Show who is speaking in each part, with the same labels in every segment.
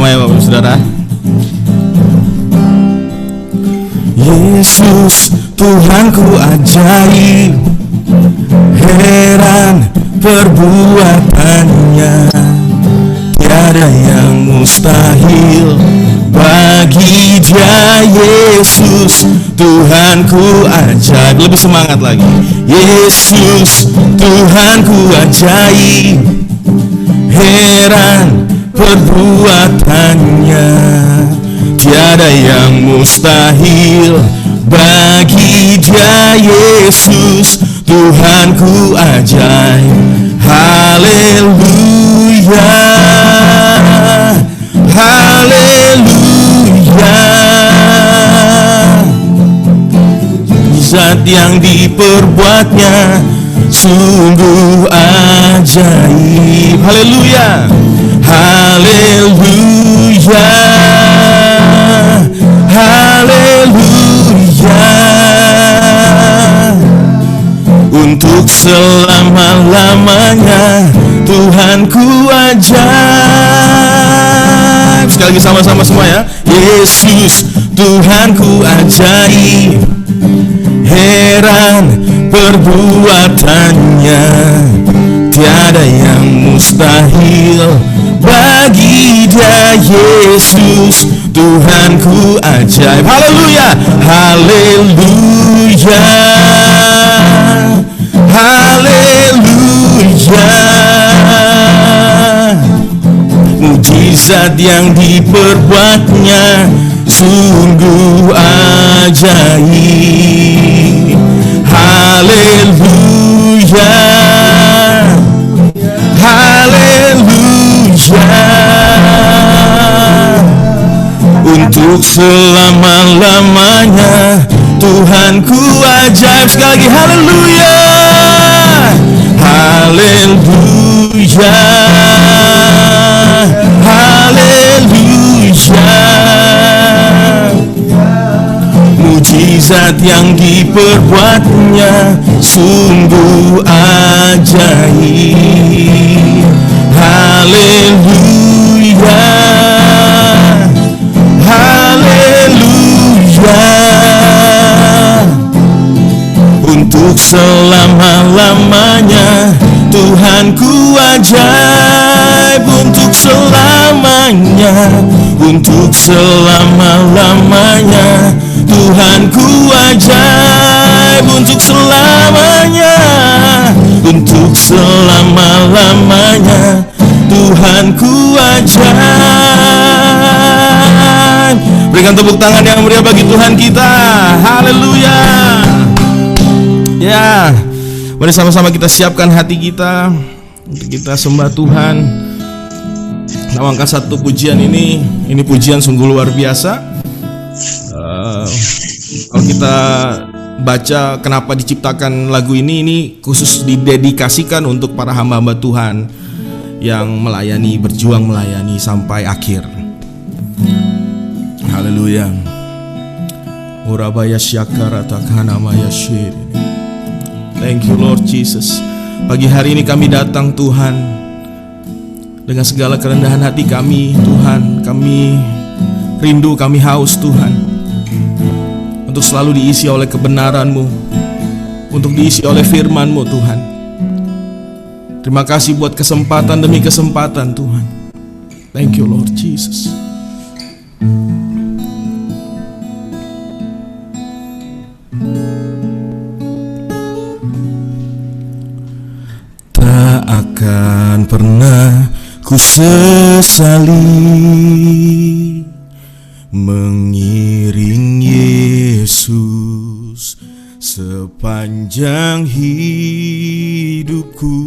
Speaker 1: sama-sama ya Bapak Ibu Saudara. Yesus Tuhanku ajaib, heran perbuatannya, tiada yang mustahil bagi Dia. Yesus Tuhanku ajaib. Lebih semangat lagi. Yesus Tuhanku ajaib, heran perbuatannya, tiada yang mustahil bagi Dia. Yesus Tuhanku ajaib. Haleluya, haleluya. Zat yang diperbuatnya sungguh ajaib. Haleluya, haleluya, haleluya. Untuk selama-lamanya Tuhanku ajaib. Sekali lagi sama-sama semua ya. Yesus Tuhanku ajaib, heran perbuatannya, tiada yang mustahil bagi Dia. Yesus Tuhanku ajaib. Haleluya, haleluya, haleluya. Mujizat yang diperbuatnya sungguh ajaib. Haleluya, haleluya. Untuk selama-lamanya Tuhanku ajaib. Sekali lagi haleluya, haleluya, haleluya. Mujizat yang diperbuatnya sungguh ajaib. Haleluya, haleluya. Untuk selama-lamanya Tuhanku ajaib. Untuk selamanya, untuk selama-lamanya Tuhanku ajaib. Untuk selamanya, untuk selama-lamanya Tuhanku ajaib. Berikan tepuk tangan yang meriah bagi Tuhan kita. Haleluya. Ya, mari sama-sama kita siapkan hati kita untuk kita sembah Tuhan. Dalam angka satu pujian ini pujian sungguh luar biasa. Kalau kita baca kenapa diciptakan lagu ini khusus didedikasikan untuk para hamba-hamba Tuhan yang melayani, berjuang melayani sampai akhir. Haleluya. Urabaya syakara takhanamaya syir. Thank you Lord Jesus. Pagi hari ini kami datang Tuhan dengan segala kerendahan hati kami Tuhan. Kami rindu, kami haus Tuhan untuk selalu diisi oleh kebenaran-Mu, untuk diisi oleh firman-Mu Tuhan. Terima kasih buat kesempatan demi kesempatan Tuhan. Thank you Lord Jesus. Tak akan pernah ku sesali mengiring Yesus sepanjang hidupku,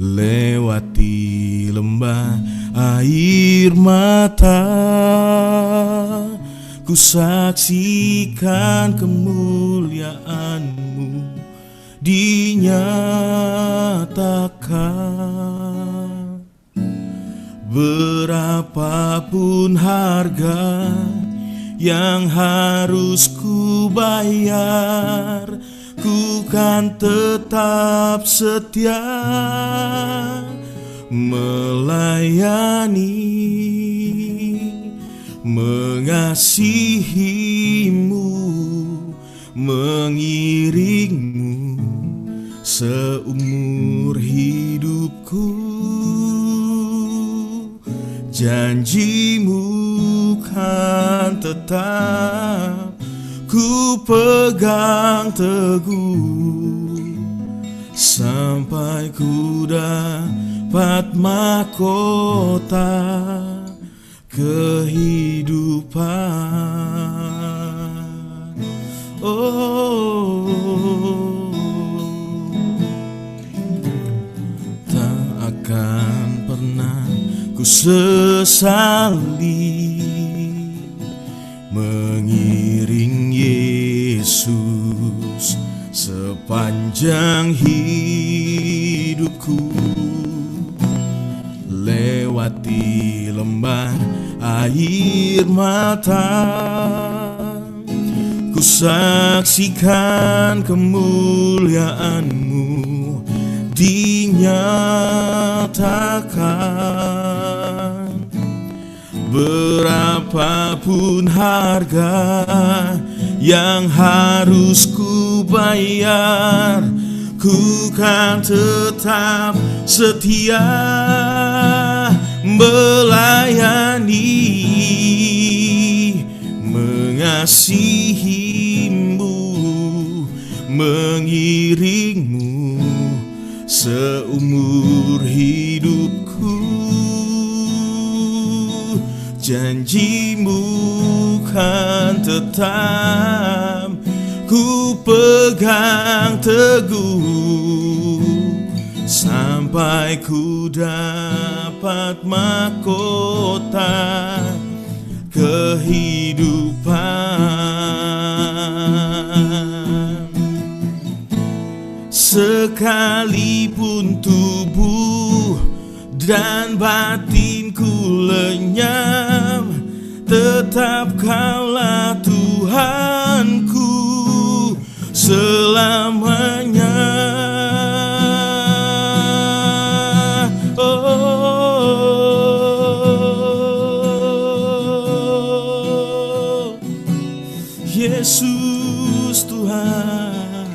Speaker 1: lewati lembah air mata, ku saksikan kemuliaan-Mu dinyatakan. Berapapun harga yang harus ku bayar, ku kan tetap setia melayani, mengasihimu, mengiringmu seumur hidupku. Janjimu kan tetap ku pegang teguh, sampai ku dapat mahkota kehidupan. Tak akan pernah ku sesali mengiring Yesus sepanjang hidupku. Lewati lembah air mata, ku saksikan kemuliaan-Mu dinyatakan. Berapapun harga yang harus ku bayar, ku kan tetap setia melayani, mengasihimu, mengiringmu seumur hidupku. Janjimu kan tetap ku pegang teguh, sampai ku dapat mahkota kehidupan. Sekalipun tubuh dan batinku lenyap, tetap Kaulah Tuhanku selamanya. Oh, Yesus Tuhan,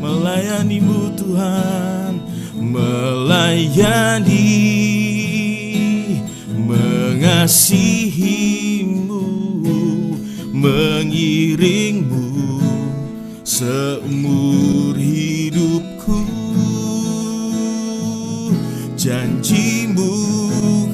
Speaker 1: melayani-Mu Tuhan, melayani, mengasihimu, mengiringmu seumur hidupku. Janjimu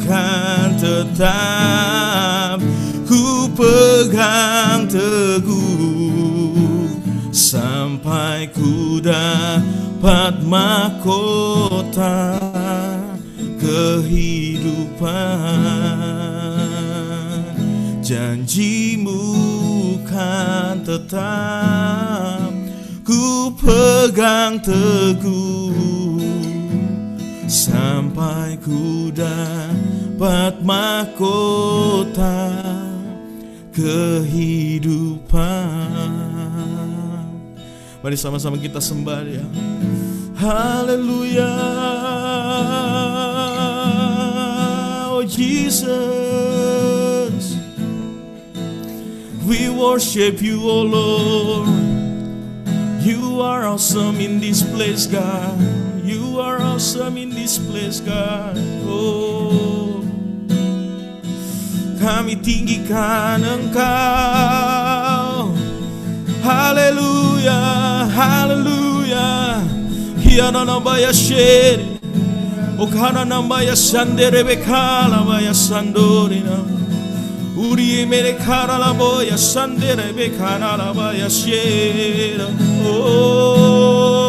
Speaker 1: kan tetap ku pegang teguh, sampai ku dapat mahkota kehidupan. Janjimu kan tetap ku pegang teguh, sampai ku dapat mahkota kehidupan. Mari sama-sama kita sembah ya. Haleluya, oh Jesus, we worship you, oh Lord. You are awesome in this place, God. You are awesome in this place, God. Oh, kami tinggikan Engkau. Haleluya, haleluya. Hiana nambaya shere, okana nambaya sandere bekala baya sandorina. Uri mere kara la boya sandere bekana la baya shere. Oh,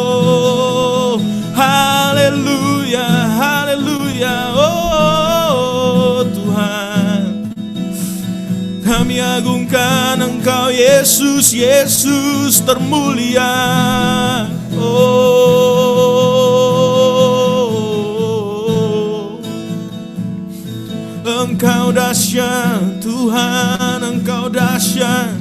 Speaker 1: haleluya, haleluya. Oh Tuhan, kami agungkan Engkau Yesus, Yesus termulia. Oh, Engkau dahsyat Tuhan, Engkau dahsyat.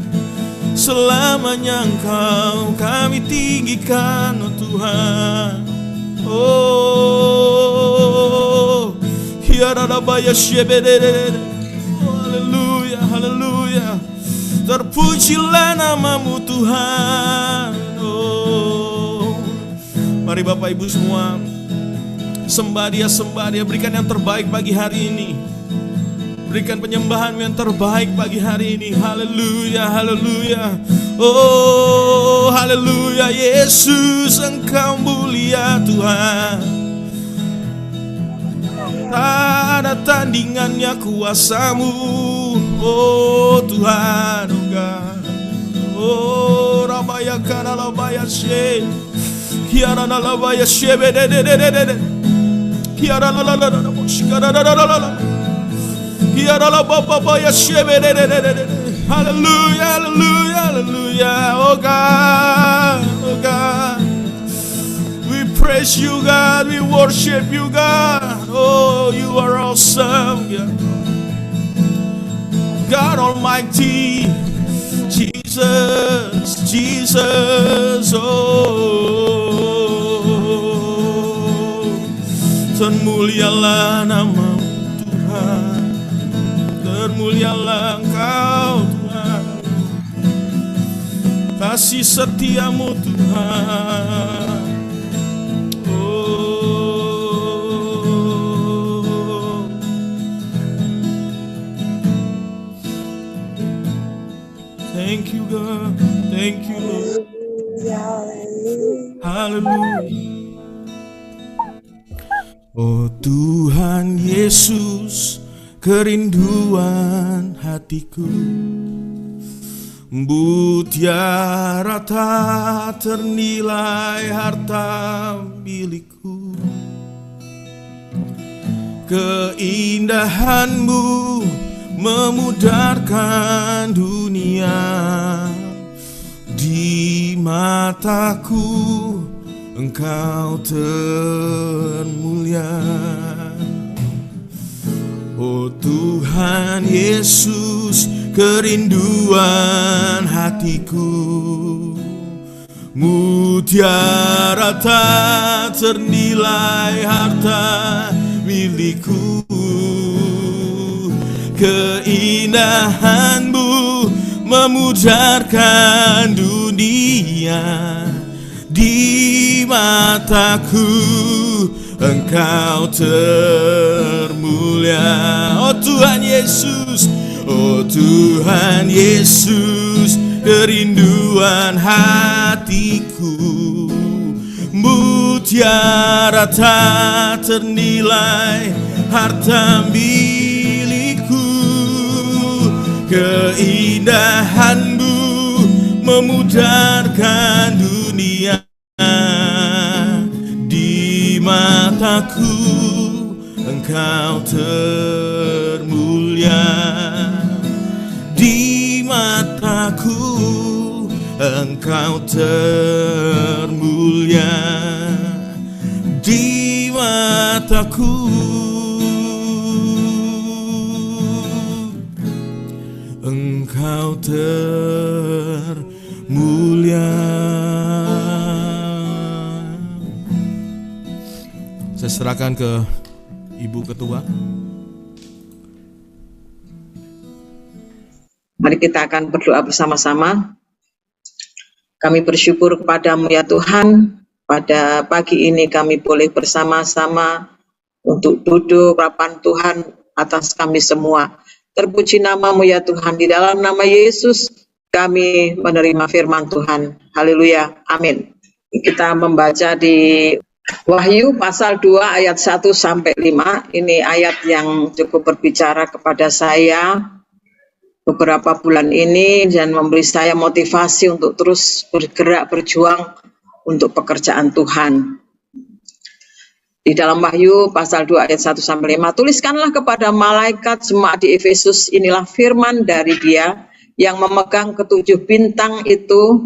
Speaker 1: Selamanya Engkau kami tinggikan, oh Tuhan. Oh, Haleluya, haleluya. Terpujilah namamu Tuhan. Oh, mari Bapak Ibu semua sembah Dia, berikan yang terbaik pagi hari ini. Berikan penyembahan yang terbaik pagi hari ini. Haleluya, haleluya. Oh, haleluya. Yesus, Engkau mulia Tuhan. Tak ada tandingannya kuasa-Mu, oh Tuhan, oh God. Oh, Rabaya kana labaya she, kiara na labaya she, kiara la la la la, shikara la la la la, kiara la babaya she, hallelujah, hallelujah, hallelujah, oh God, oh God. We praise you, God. We worship you, God. Oh, you are awesome, God. God Almighty, Jesus, Jesus. Oh, termulialah nama Tuhan, termulialah Engkau Tuhan, kasih setiamu Tuhan. Thank you, God. Thank you, Lord. Haleluya. Oh Tuhan Yesus, kerinduan hatiku, mutiara tak ternilai harta milikku. Keindahan-Mu memudarkan dunia, di mataku Engkau termulia. Oh Tuhan Yesus, kerinduan hatiku, mutiara tak ternilai harta milikku. Keindahan-Mu memudarkan dunia, di mataku Engkau termulia. Oh Tuhan Yesus, oh Tuhan Yesus, kerinduan hatiku, mutiara tak ternilai harta milikku. Keindahan-Mu memudarkan dunia, di mataku Engkau termulia, di mataku Engkau termulia, di mataku Engkau termulia. Saya serahkan ke Ibu Ketua.
Speaker 2: Mari kita akan berdoa bersama-sama. Kami bersyukur kepadamu ya Tuhan, pada pagi ini kami boleh bersama-sama untuk duduk hadapan Tuhan atas kami semua. Terpuji namamu ya Tuhan, di dalam nama Yesus kami menerima firman Tuhan. Haleluya, amin. Kita membaca di Wahyu pasal 2 ayat 1 sampai 5. Ini ayat yang cukup berbicara kepada saya beberapa bulan ini dan memberi saya motivasi untuk terus bergerak berjuang untuk pekerjaan Tuhan. Di dalam Wahyu pasal 2 ayat 1 sampai 5, tuliskanlah kepada malaikat jemaat di Efesus, inilah firman dari Dia yang memegang ketujuh bintang itu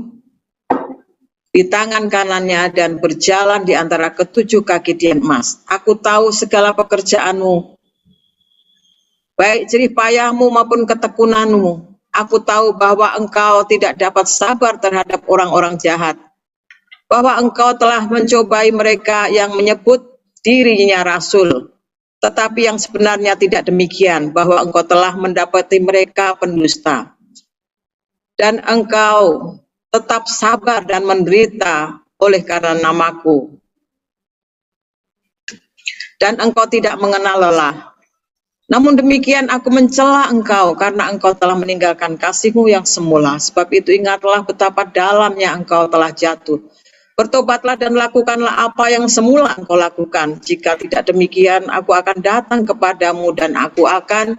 Speaker 2: di tangan kanannya dan berjalan di antara ketujuh kaki dian emas. Aku tahu segala pekerjaanmu, baik jerih payahmu maupun ketekunanmu. Aku tahu bahwa engkau tidak dapat sabar terhadap orang-orang jahat, bahwa engkau telah mencobai mereka yang menyebut dirinya rasul, Tetapi yang sebenarnya tidak demikian, bahwa Engkau telah mendapati mereka pendusta. Dan Engkau tetap sabar dan menderita oleh karena namaku. Dan Engkau tidak mengenal lelah. Namun demikian aku mencela Engkau karena Engkau telah meninggalkan kasih-Mu yang semula. Sebab itu ingatlah betapa dalamnya Engkau telah jatuh. Bertobatlah dan lakukanlah apa yang semula Engkau lakukan. Jika tidak demikian, aku akan datang kepadamu dan aku akan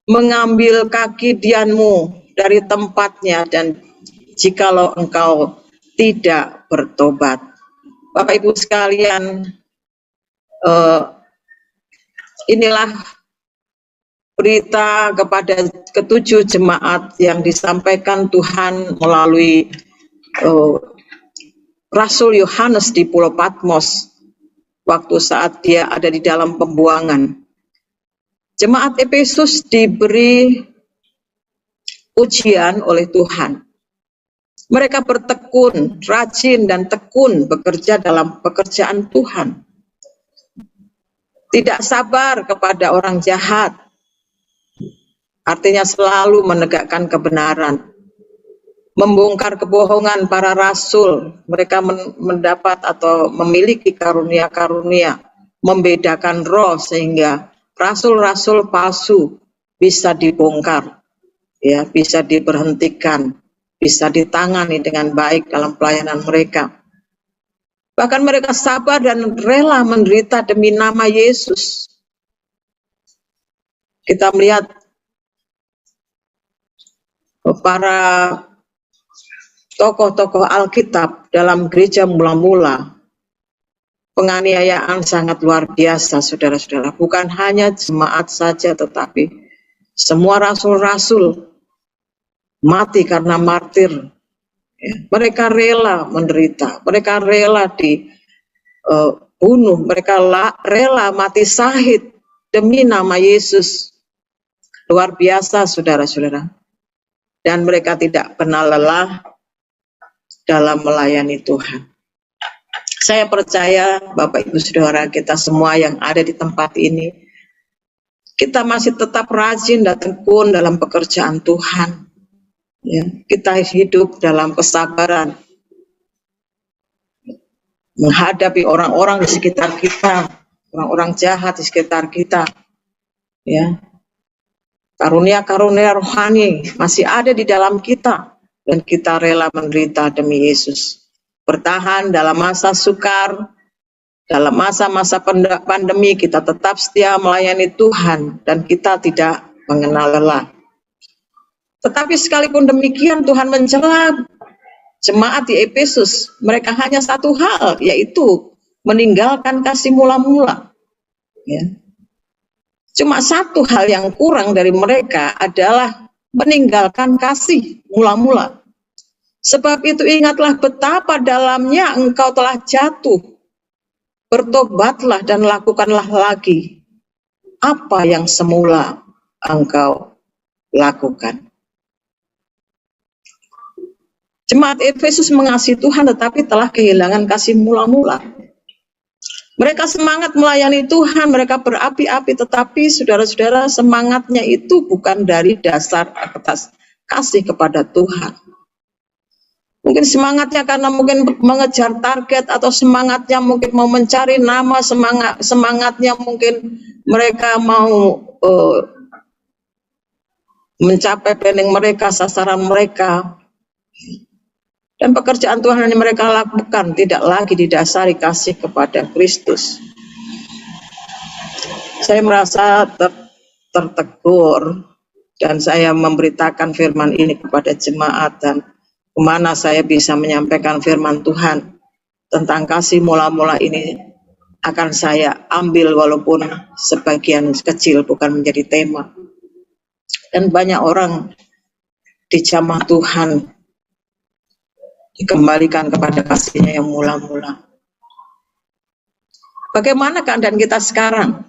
Speaker 2: mengambil kaki Dianmu dari tempatnya, dan jikalau engkau tidak bertobat. Bapak Ibu sekalian, inilah berita kepada ketujuh jemaat yang disampaikan Tuhan melalui Rasul Yohanes di Pulau Patmos waktu saat dia ada di dalam pembuangan. Jemaat Efesus diberi ujian oleh Tuhan. Mereka bertekun, rajin dan tekun bekerja dalam pekerjaan Tuhan. Tidak sabar kepada orang jahat. Artinya selalu menegakkan kebenaran. Membongkar kebohongan para rasul. Mereka mendapat atau memiliki karunia-karunia. Membedakan roh sehingga rasul-rasul palsu bisa dibongkar. Ya, bisa diberhentikan. Bisa ditangani dengan baik dalam pelayanan mereka. Bahkan mereka sabar dan rela menderita demi nama Yesus. Kita melihat para tokoh-tokoh Alkitab dalam gereja mula-mula, penganiayaan sangat luar biasa, saudara-saudara. Bukan hanya jemaat saja, tetapi semua rasul-rasul mati karena martir. Mereka rela menderita, mereka rela dibunuh, mereka rela mati syahid demi nama Yesus. Luar biasa, saudara-saudara. Dan mereka tidak pernah lelah dalam melayani Tuhan. Saya percaya Bapak Ibu Saudara, kita semua yang ada di tempat ini, kita masih tetap rajin dan tekun dalam pekerjaan Tuhan. Ya, kita hidup dalam kesabaran menghadapi orang-orang di sekitar kita, orang-orang jahat di sekitar kita. Ya, karunia-karunia rohani masih ada di dalam kita, dan kita rela menderita demi Yesus. Bertahan dalam masa sukar, dalam masa-masa pandemi, kita tetap setia melayani Tuhan dan kita tidak mengenal lelah. Tetapi sekalipun demikian, Tuhan mencela jemaat di Efesus. Mereka hanya satu hal, yaitu meninggalkan kasih mula-mula. Ya. Cuma satu hal yang kurang dari mereka adalah meninggalkan kasih mula-mula. Sebab itu ingatlah betapa dalamnya engkau telah jatuh. Bertobatlah dan lakukanlah lagi apa yang semula engkau lakukan. Jemaat Efesus mengasihi Tuhan tetapi telah kehilangan kasih mula-mula. Mereka semangat melayani Tuhan, mereka berapi-api, tetapi saudara-saudara, semangatnya itu bukan dari dasar atas kasih kepada Tuhan. Mungkin semangatnya karena mungkin mengejar target, atau semangatnya mungkin mau mencari nama, semangatnya mungkin mereka mau mencapai planning mereka, sasaran mereka. Dan pekerjaan Tuhan yang mereka lakukan tidak lagi didasari kasih kepada Kristus. Saya merasa tertegur, dan saya memberitakan firman ini kepada jemaat, dan kemana saya bisa menyampaikan firman Tuhan tentang kasih mula-mula ini akan saya ambil walaupun sebagian kecil, bukan menjadi tema. Dan banyak orang di jamaah Tuhan dikembalikan kepada kasihnya yang mula-mula. Bagaimana keadaan kita sekarang?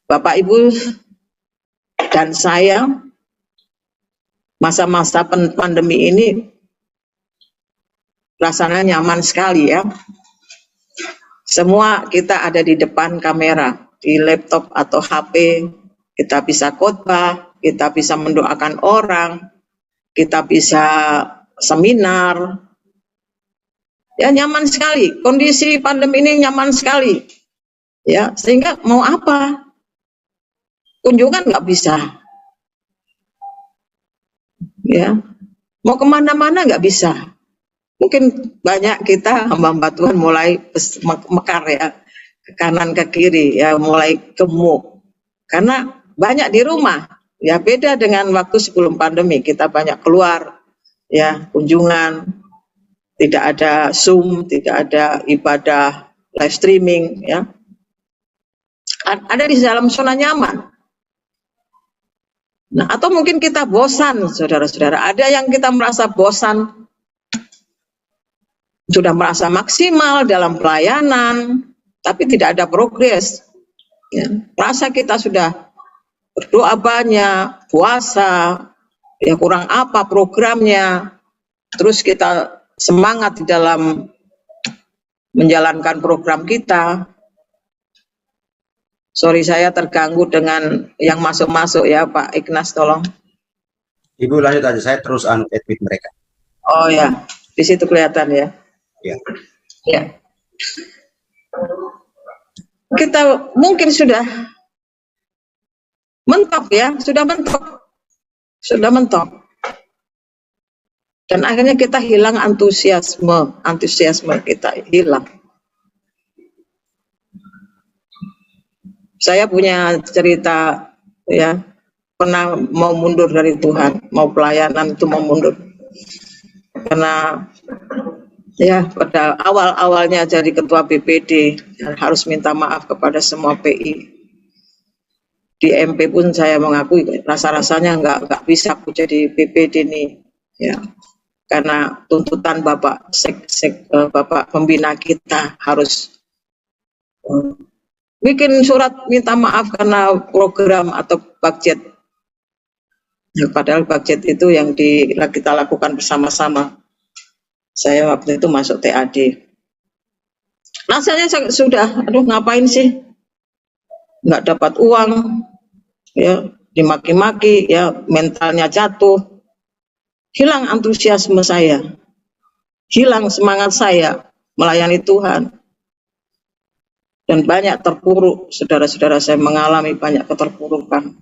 Speaker 2: Bapak, Ibu, dan saya, masa-masa pandemi ini rasanya nyaman sekali ya. Semua kita ada di depan kamera, di laptop atau HP, kita bisa khotbah, kita bisa mendoakan orang, kita bisa seminar. Ya, nyaman sekali. Kondisi pandemi ini nyaman sekali. Ya, sehingga mau apa? Kunjungan nggak bisa. Ya, mau kemana-mana nggak bisa. Mungkin banyak kita hamba-hamba Tuhan mulai mekar ya, ke kanan ke kiri ya, mulai gemuk. Karena banyak di rumah. Ya, beda dengan waktu sebelum pandemi, kita banyak keluar ya, kunjungan, tidak ada Zoom, tidak ada ibadah live streaming ya. Ada di dalam zona nyaman. Nah, atau mungkin kita bosan, saudara-saudara. Ada yang kita merasa bosan, sudah merasa maksimal dalam pelayanan, tapi tidak ada progres. Ya, rasa kita sudah berdoa banyak, puasa, ya kurang apa programnya, terus kita semangat di dalam menjalankan program kita. Sorry, saya terganggu dengan yang masuk-masuk ya, Pak Ignas, tolong.
Speaker 3: Ibu lanjut aja, saya terus edit mereka.
Speaker 2: Oh ya, di situ kelihatan ya.
Speaker 3: Ya.
Speaker 2: Ya. Kita mungkin sudah mentok ya, sudah mentok. Dan akhirnya kita hilang antusiasme kita hilang. Saya punya cerita ya, pernah mau mundur dari Tuhan, mau pelayanan itu mau mundur. Karena ya pada awal-awalnya jadi ketua BPD harus minta maaf kepada semua PI. Di MP pun saya mengakui rasa-rasanya nggak bisa aku jadi BPD nih ya. Karena tuntutan Bapak Bapak pembina kita harus bikin surat minta maaf karena program atau budget. Ya, padahal budget itu yang kita lakukan bersama-sama. Saya waktu itu masuk TAD. Rasanya sudah, aduh ngapain sih? Nggak dapat uang, ya dimaki-maki, ya mentalnya jatuh. Hilang antusiasme saya. Hilang semangat saya melayani Tuhan. Dan banyak terpuruk, saudara-saudara, saya mengalami banyak keterpurukan.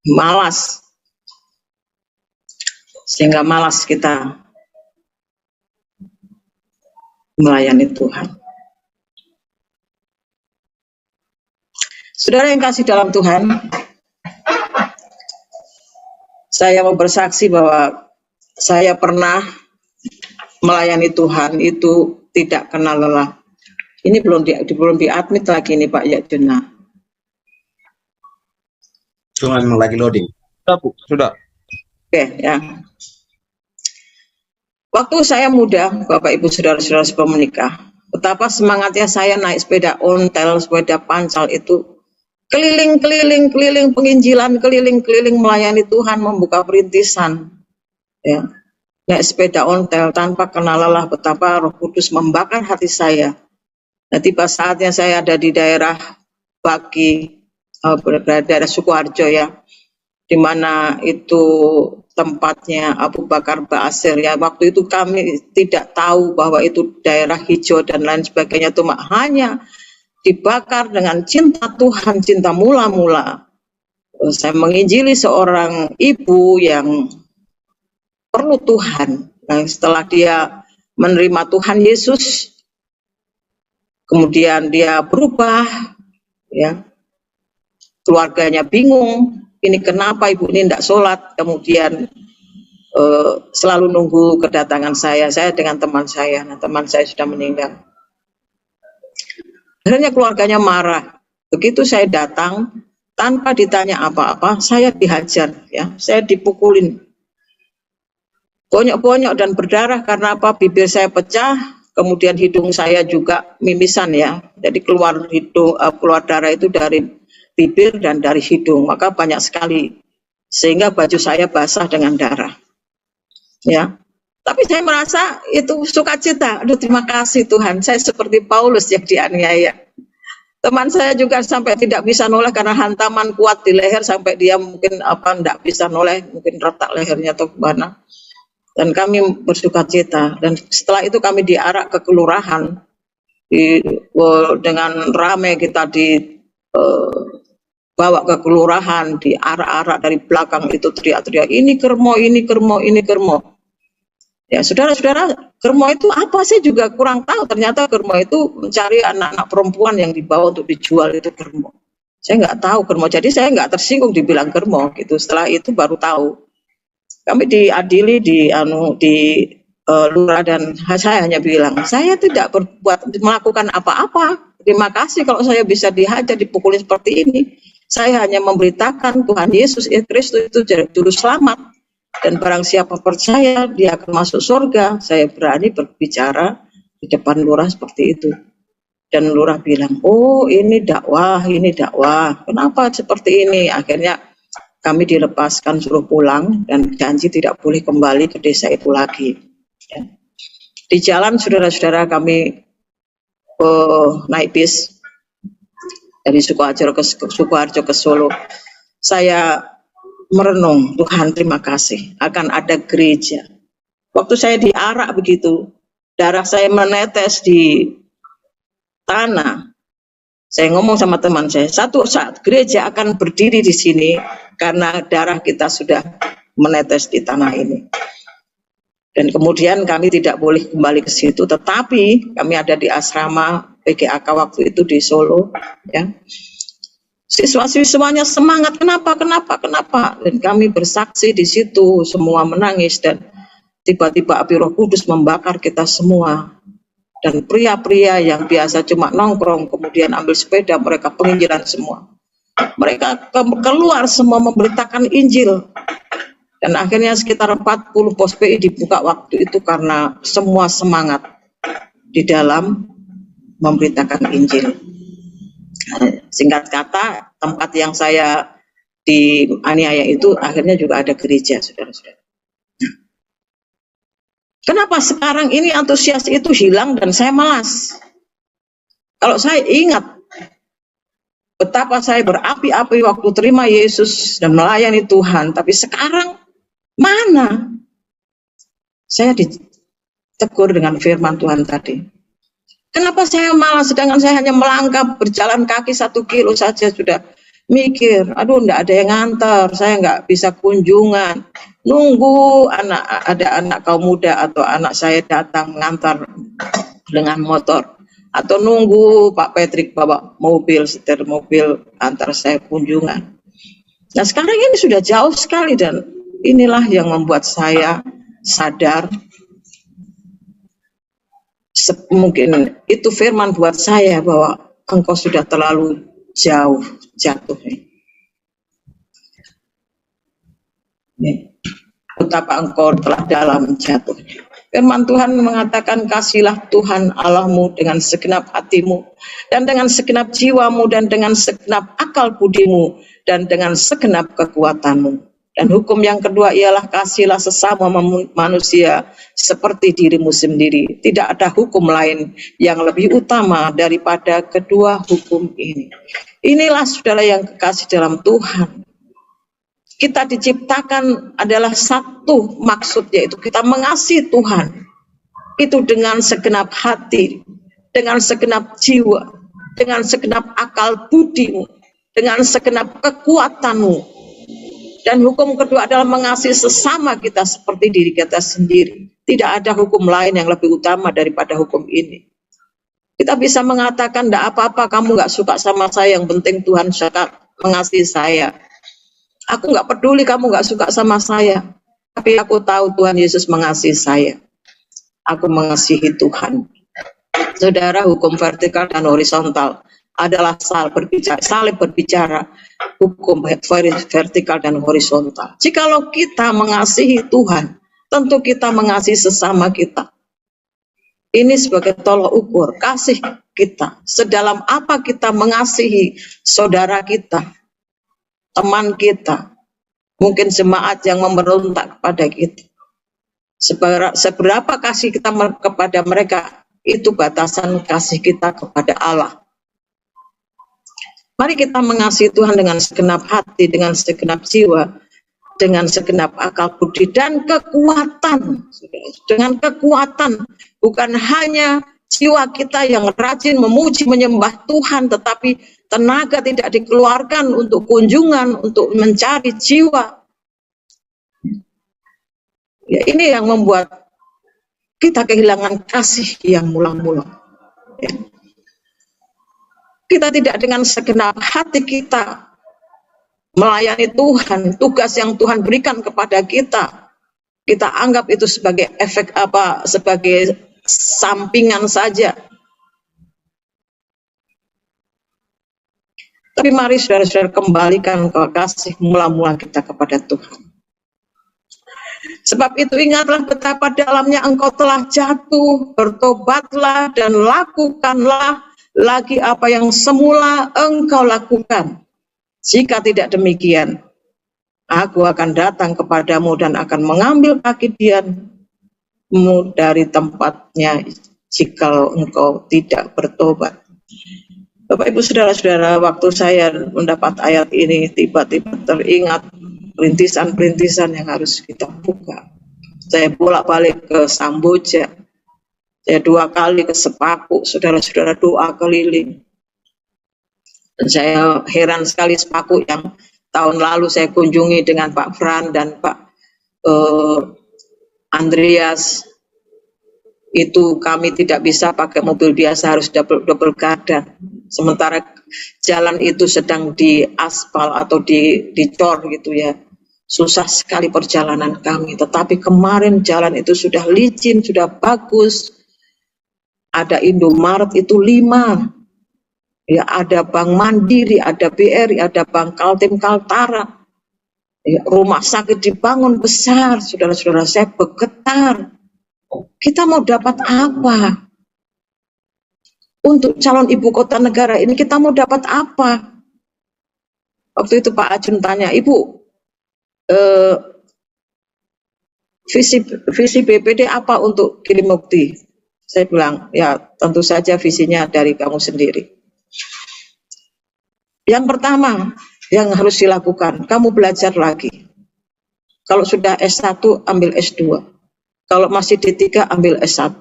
Speaker 2: Malas. Sehingga malas kita melayani Tuhan. Saudara yang kasih dalam Tuhan, saya mau bersaksi bahwa saya pernah melayani Tuhan itu tidak kenal lelah. Ini belum diadmit lagi nih Pak Yakjuna.
Speaker 3: Cuma lagi loading.
Speaker 1: Sudah, Bu. Sudah.
Speaker 2: Oke, ya. Waktu saya muda, Bapak Ibu Saudara-saudara sebelum menikah, betapa semangatnya saya naik sepeda ontel, sepeda pancal itu keliling penginjilan, keliling melayani Tuhan, membuka perintisan. Ya. Naik sepeda ontel tanpa kenal lelah, betapa Roh Kudus membakar hati saya. Nah, tiba saatnya saya ada di daerah Baki, daerah Sukoharjo ya, di mana itu tempatnya Abu Bakar Ba'asyir ya. Waktu itu kami tidak tahu bahwa itu daerah hijau dan lain sebagainya, itu hanya dibakar dengan cinta Tuhan, cinta mula-mula. Saya menginjili seorang ibu yang perlu Tuhan. Nah, setelah dia menerima Tuhan Yesus, kemudian dia berubah, ya, keluarganya bingung, ini kenapa ibu ini tidak sholat, kemudian selalu nunggu kedatangan saya dengan teman saya. Nah, teman saya sudah meninggal. Akhirnya keluarganya marah. Begitu saya datang, tanpa ditanya apa-apa, saya dihajar, ya, saya dipukulin, bonyok-bonyok dan berdarah. Karena apa? Bibir saya pecah, kemudian hidung saya juga mimisan ya. Jadi keluar darah itu dari bibir dan dari hidung, maka banyak sekali, sehingga baju saya basah dengan darah. Ya, Tapi saya merasa itu sukacita. Aduh, terima kasih Tuhan, saya seperti Paulus yang dianiaya. Teman saya juga sampai tidak bisa noleh karena hantaman kuat di leher, sampai dia mungkin tidak bisa noleh, mungkin retak lehernya atau mana. Dan kami bersukacita. Dan setelah itu kami diarak ke kelurahan, dengan ramai kita dibawa ke kelurahan, diarak-arak dari belakang itu teriak-teriak, ini kermo, ini kermo, ini kermo. Ya, saudara-saudara, kermo itu apa? Saya juga kurang tahu. Ternyata kermo itu mencari anak-anak perempuan yang dibawa untuk dijual, itu kermo. Saya nggak tahu kermo, jadi saya nggak tersinggung dibilang kermo gitu. Setelah itu baru tahu. Kami diadili di lurah, dan saya hanya bilang, saya tidak melakukan apa-apa. Terima kasih kalau saya bisa dihajar, dipukuli seperti ini. Saya hanya memberitakan Tuhan Yesus Kristus itu juru selamat. Dan barang siapa percaya, dia akan masuk surga. Saya berani berbicara di depan lurah seperti itu. Dan lurah bilang, oh ini dakwah, ini dakwah. Kenapa seperti ini? Akhirnya kami dilepaskan, suruh pulang, dan janji tidak boleh kembali ke desa itu lagi. Ya. Di jalan, saudara-saudara, kami naik bis dari Sukoharjo ke Solo. Saya merenung, Tuhan terima kasih akan ada gereja. Waktu saya diarak begitu, darah saya menetes di tanah. Saya ngomong sama teman saya, satu saat gereja akan berdiri di sini karena darah kita sudah menetes di tanah ini. Dan kemudian kami tidak boleh kembali ke situ, tetapi kami ada di asrama PGAK waktu itu di Solo, ya. Siswa-siswanya semangat, kenapa? Dan kami bersaksi di situ, semua menangis, dan tiba-tiba api Roh Kudus membakar kita semua. Dan pria-pria yang biasa cuma nongkrong, kemudian ambil sepeda, mereka penginjilan semua. Mereka keluar semua memberitakan Injil. Dan akhirnya sekitar 40 pos PI dibuka waktu itu karena semua semangat di dalam memberitakan Injil. Singkat kata, tempat yang saya dianiaya itu akhirnya juga ada gereja, saudara-saudara. Kenapa sekarang ini antusias itu hilang dan saya malas? Kalau saya ingat betapa saya berapi-api waktu terima Yesus dan melayani Tuhan, tapi sekarang mana? Saya ditegur dengan firman Tuhan tadi. Kenapa saya malas, sedangkan saya hanya melangkah berjalan kaki 1 kilo saja sudah mikir, aduh enggak ada yang nganter, saya enggak bisa kunjungan, nunggu ada anak kaum muda atau anak saya datang mengantar dengan motor, atau nunggu Pak Patrick bawa mobil, setir mobil antar saya kunjungan. Nah sekarang ini sudah jauh sekali, dan inilah yang membuat saya sadar. Mungkin itu firman buat saya bahwa engkau sudah terlalu jauh jatuhnya. Betapa engkau telah dalam jatuhnya. Firman Tuhan mengatakan, kasihlah Tuhan Allahmu dengan segenap hatimu, dan dengan segenap jiwamu, dan dengan segenap akal budimu, dan dengan segenap kekuatanmu. Dan hukum yang kedua ialah kasihlah sesama manusia seperti dirimu sendiri. Tidak ada hukum lain yang lebih utama daripada kedua hukum ini. Inilah saudara yang kekasih dalam Tuhan. Kita diciptakan adalah satu maksud, yaitu kita mengasihi Tuhan. Itu dengan segenap hati, dengan segenap jiwa, dengan segenap akal budimu, dengan segenap kekuatanmu. Dan hukum kedua adalah mengasihi sesama kita seperti diri kita sendiri. Tidak ada hukum lain yang lebih utama daripada hukum ini. Kita bisa mengatakan, tidak apa-apa kamu gak suka sama saya, yang penting Tuhan mengasihi saya. Aku gak peduli kamu gak suka sama saya, tapi aku tahu Tuhan Yesus mengasihi saya. Aku mengasihi Tuhan. Saudara, hukum vertikal dan horizontal adalah saling berbicara, hukum vertikal dan horizontal. Jikalau kita mengasihi Tuhan, tentu kita mengasihi sesama kita. Ini sebagai tolok ukur kasih kita, sedalam apa kita mengasihi saudara kita, teman kita, mungkin jemaat yang memberontak kepada kita. Seberapa kasih kita kepada mereka, itu batasan kasih kita kepada Allah. Mari kita mengasihi Tuhan dengan segenap hati, dengan segenap jiwa, dengan segenap akal budi dan kekuatan. Dengan kekuatan, bukan hanya jiwa kita yang rajin memuji menyembah Tuhan, tetapi tenaga tidak dikeluarkan untuk kunjungan, untuk mencari jiwa. Ya, ini yang membuat kita kehilangan kasih yang mula-mula. Ya. Kita tidak dengan segenap hati kita melayani Tuhan, tugas yang Tuhan berikan kepada kita, kita anggap itu sebagai efek sebagai sampingan saja. Tapi mari saudara-saudara kembalikan kasih mula-mula kita kepada Tuhan. Sebab itu ingatlah betapa dalamnya engkau telah jatuh, bertobatlah dan lakukanlah lagi apa yang semula engkau lakukan. Jika tidak demikian, aku akan datang kepadamu dan akan mengambil kaki dianmu dari tempatnya jika engkau tidak bertobat. Bapak Ibu Saudara-saudara, waktu saya mendapat ayat ini tiba-tiba teringat perintisan-perintisan yang harus kita buka. Saya bolak-balik ke Samboja, saya 2 kali ke Sepaku, saudara-saudara, doa keliling. Dan saya heran sekali Sepaku yang tahun lalu saya kunjungi dengan Pak Fran dan Pak Andreas. Itu kami tidak bisa pakai mobil biasa, harus double gardan. Sementara jalan itu sedang diaspal atau dicor gitu ya. Susah sekali perjalanan kami. Tetapi kemarin jalan itu sudah licin, sudah bagus. Ada Indomaret itu 5. Ya, ada Bank Mandiri, ada BRI, ada Bank Kaltim Kaltara. Ya, rumah sakit dibangun besar, saudara-saudara, saya bergetar. Kita mau dapat apa? Untuk calon ibu kota negara ini kita mau dapat apa? Waktu itu Pak Ajun tanya, Ibu, visi BPD apa untuk Kirimukti? Saya bilang, ya tentu saja visinya dari kamu sendiri. Yang pertama yang harus dilakukan, kamu belajar lagi. Kalau sudah S1, ambil S2. Kalau masih D3, ambil S1.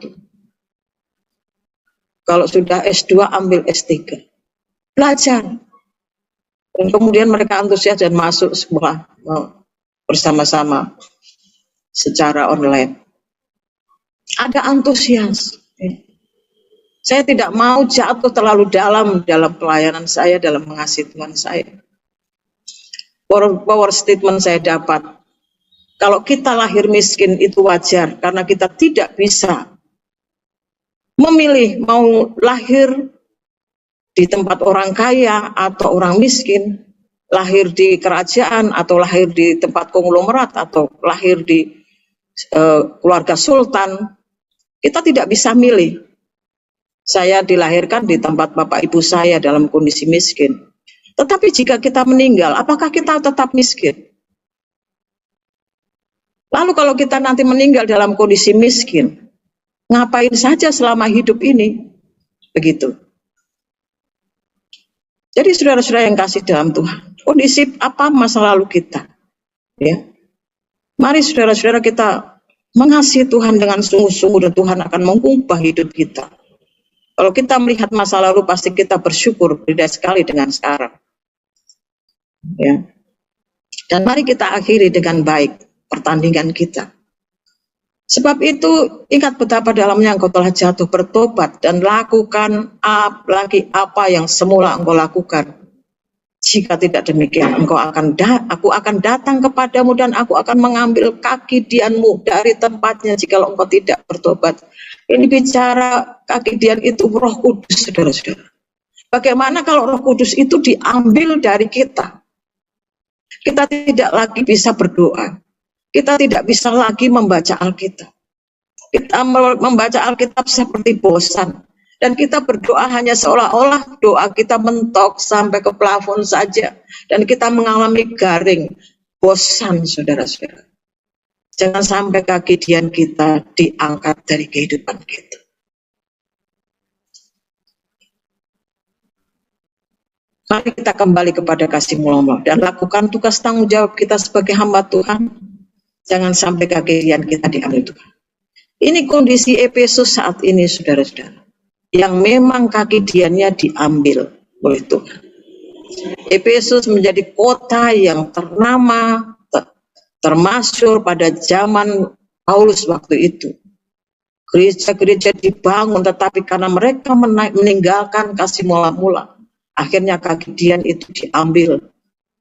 Speaker 2: Kalau sudah S2, ambil S3. Belajar. Dan kemudian mereka antusias dan masuk sekolah bersama-sama secara online. Ada antusias. Saya tidak mau jatuh terlalu dalam pelayanan saya, dalam mengasihi Tuhan saya. Power statement saya dapat. Kalau kita lahir miskin itu wajar, karena kita tidak bisa memilih mau lahir di tempat orang kaya atau orang miskin, lahir di kerajaan atau lahir di tempat konglomerat atau lahir di keluarga sultan. Kita tidak bisa milih. Saya dilahirkan di tempat bapak ibu saya dalam kondisi miskin. Tetapi jika kita meninggal, apakah kita tetap miskin? Lalu kalau kita nanti meninggal dalam kondisi miskin, ngapain saja selama hidup ini? Begitu. Jadi saudara-saudara yang kasih dalam Tuhan, kondisi apa masa lalu kita? Ya. Mari saudara-saudara kita mengasihi Tuhan dengan sungguh-sungguh dan Tuhan akan mengubah hidup kita. Kalau kita melihat masa lalu pasti kita bersyukur beda sekali dengan sekarang. Ya. Dan mari kita akhiri dengan baik pertandingan kita. Sebab itu ingat betapa dalamnya engkau telah jatuh, bertobat dan lakukan lagi apa yang semula engkau lakukan. Jika tidak demikian, aku akan datang kepadamu dan aku akan mengambil kaki dianmu dari tempatnya jika engkau tidak bertobat. Ini bicara kaki dian itu Roh Kudus, saudara-saudara. Bagaimana kalau Roh Kudus itu diambil dari kita? Kita tidak lagi bisa berdoa. Kita tidak bisa lagi membaca Alkitab. Kita membaca Alkitab seperti bosan. Dan kita berdoa hanya seolah-olah doa kita mentok sampai ke plafon saja. Dan kita mengalami garing, bosan, saudara-saudara. Jangan sampai kaki Dian kita diangkat dari kehidupan kita. Mari kita kembali kepada kasih mula-mula dan lakukan tugas tanggung jawab kita sebagai hamba Tuhan. Jangan sampai kaki Dian kita diambil Tuhan. Ini kondisi Efesus saat ini, saudara-saudara, yang memang kaki Diannya diambil oleh Tuhan. Efesus menjadi kota yang ternama, termasyhur pada zaman Paulus waktu itu. Gereja-gereja dibangun, tetapi karena mereka meninggalkan kasih mula-mula, akhirnya kaki Dian itu diambil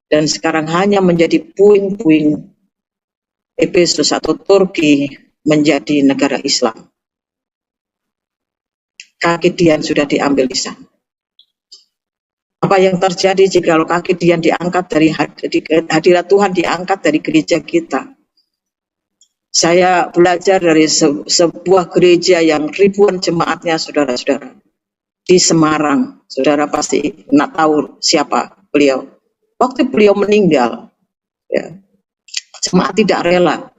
Speaker 2: dan sekarang hanya menjadi puing-puing. Efesus atau Turki menjadi negara Islam. Kaki Dian sudah diambil di sana. Apa yang terjadi jika kaki Dian diangkat dari hadirat Tuhan, diangkat dari gereja kita? Saya belajar dari sebuah gereja yang ribuan jemaatnya, saudara-saudara, di Semarang. Saudara pasti nggak tahu siapa beliau. Waktu beliau meninggal, ya, jemaat tidak rela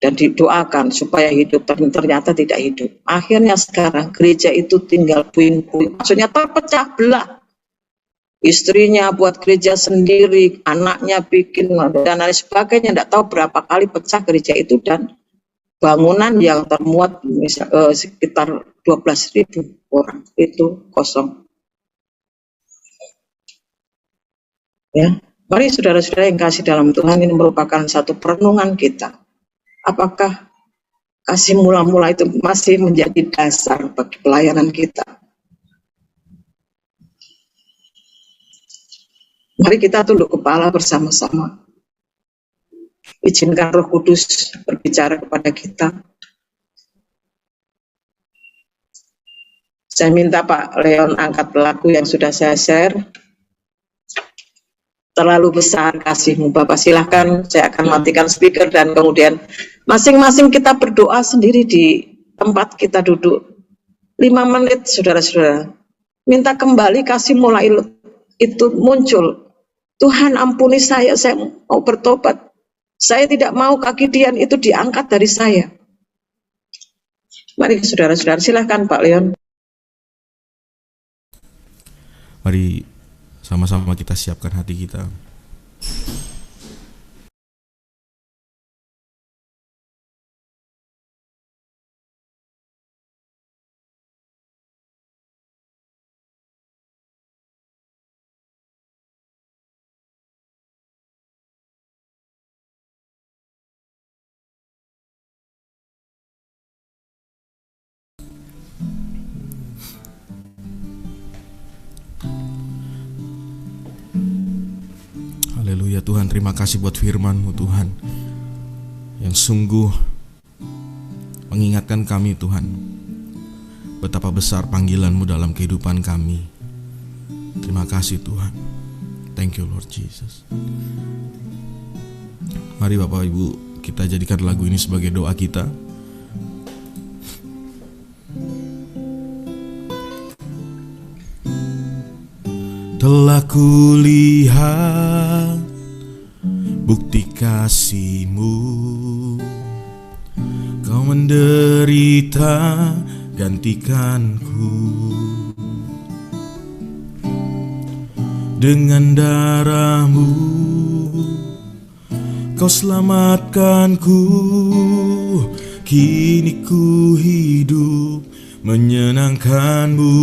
Speaker 2: dan didoakan supaya hidup, ternyata tidak hidup. Akhirnya sekarang gereja itu tinggal puing-puing, maksudnya terpecah belah. Istrinya buat gereja sendiri, anaknya bikin dan lain sebagainya. Tidak tahu berapa kali pecah gereja itu, dan bangunan yang termuat sekitar 12.000 orang itu kosong. Ya, mari saudara-saudara yang kasih dalam Tuhan, ini merupakan satu perenungan kita. Apakah kasih mula-mula itu masih menjadi dasar bagi pelayanan kita? Mari kita tunduk kepala bersama-sama. Izinkan Roh Kudus berbicara kepada kita. Saya minta Pak Leon angkat lagu yang sudah saya share. Terlalu besar kasih-Mu, Bapak. Silahkan, saya akan matikan speaker dan kemudian masing-masing kita berdoa sendiri di tempat kita duduk. 5 menit, saudara-saudara. Minta kembali kasih mulai itu muncul. Tuhan, ampuni saya mau bertobat. Saya tidak mau kaki Dian itu diangkat dari saya. Mari saudara-saudara, silahkan Pak Leon.
Speaker 1: Mari sama-sama kita siapkan hati kita. Haleluya Tuhan, terima kasih buat firman-Mu Tuhan, yang sungguh mengingatkan kami Tuhan, betapa besar panggilan-Mu dalam kehidupan kami. Terima kasih Tuhan. Thank you Lord Jesus. Mari Bapak Ibu, kita jadikan lagu ini sebagai doa kita. Telah kulihat bukti kasih-Mu, Kau menderita gantikanku. Dengan darah-Mu Kau selamatkanku. Kini ku hidup menyenangkan-Mu.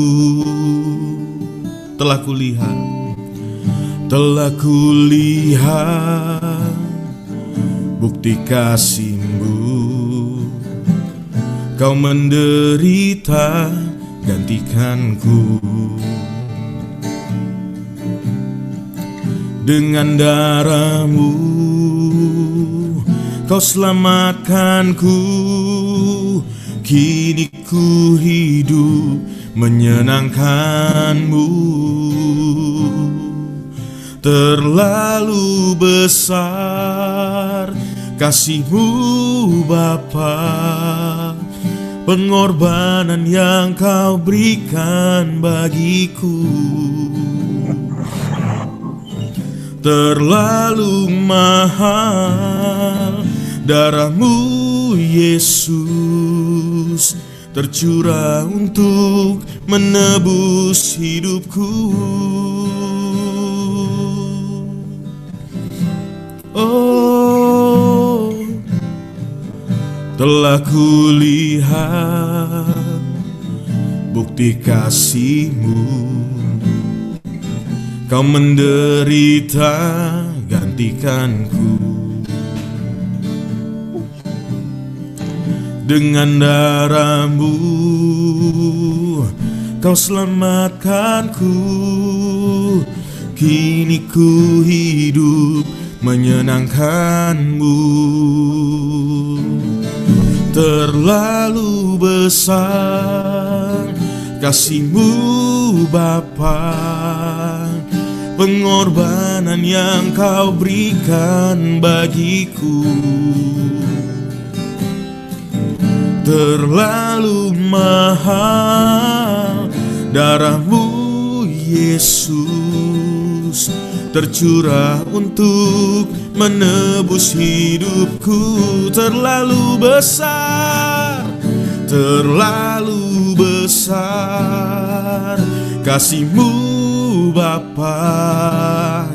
Speaker 1: Telah kulihat bukti kasih-Mu, Kau menderita gantikanku. Dengan darah-Mu Kau selamatkanku. Kini ku hidup menyenangkan-Mu. Terlalu besar kasih-Mu Bapa, pengorbanan yang Kau berikan bagiku. Terlalu mahal Darah-Mu Yesus tercurah untuk menebus hidupku. Oh, telah kulihat bukti kasih-Mu. Kau menderita gantikanku. Dengan darah-Mu Kau selamatkanku. Kini ku hidup menyenangkan-Mu. Terlalu besar kasih-Mu Bapa, pengorbanan yang Kau berikan bagiku. Terlalu mahal darah-Mu Yesus tercurah untuk menebus hidupku. Terlalu besar, terlalu besar kasih-Mu Bapa,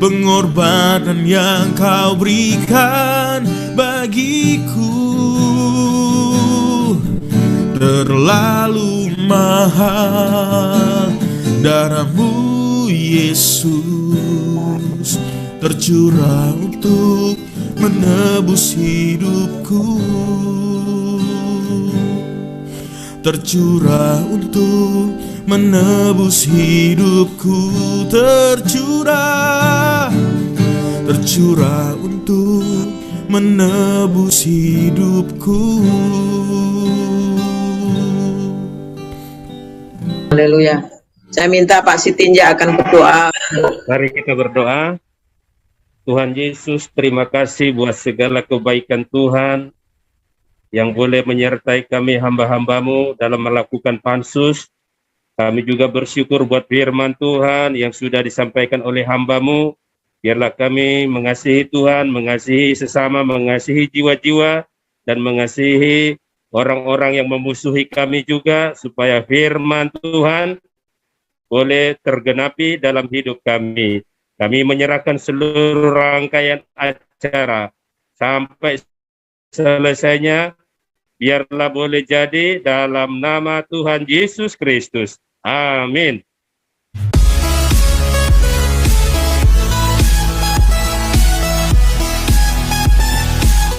Speaker 1: pengorbanan yang Kau berikan bagiku. Terlalu mahal darah-Mu Yesus tercurah untuk menebus hidupku. Tercurah untuk menebus hidupku. Tercurah untuk menebus hidupku.
Speaker 2: Haleluya. Saya minta Pak Sitinja akan berdoa.
Speaker 4: Mari kita berdoa. Tuhan Yesus, terima kasih buat segala kebaikan Tuhan yang boleh menyertai kami hamba-hamba-Mu dalam melakukan pansus. Kami juga bersyukur buat firman Tuhan yang sudah disampaikan oleh hamba-Mu. Biarlah kami mengasihi Tuhan, mengasihi sesama, mengasihi jiwa-jiwa, dan mengasihi orang-orang yang memusuhi kami juga, supaya firman Tuhan boleh tergenapi dalam hidup kami. Kami menyerahkan seluruh rangkaian acara sampai selesainya, biarlah boleh jadi dalam nama Tuhan Yesus Kristus. Amin.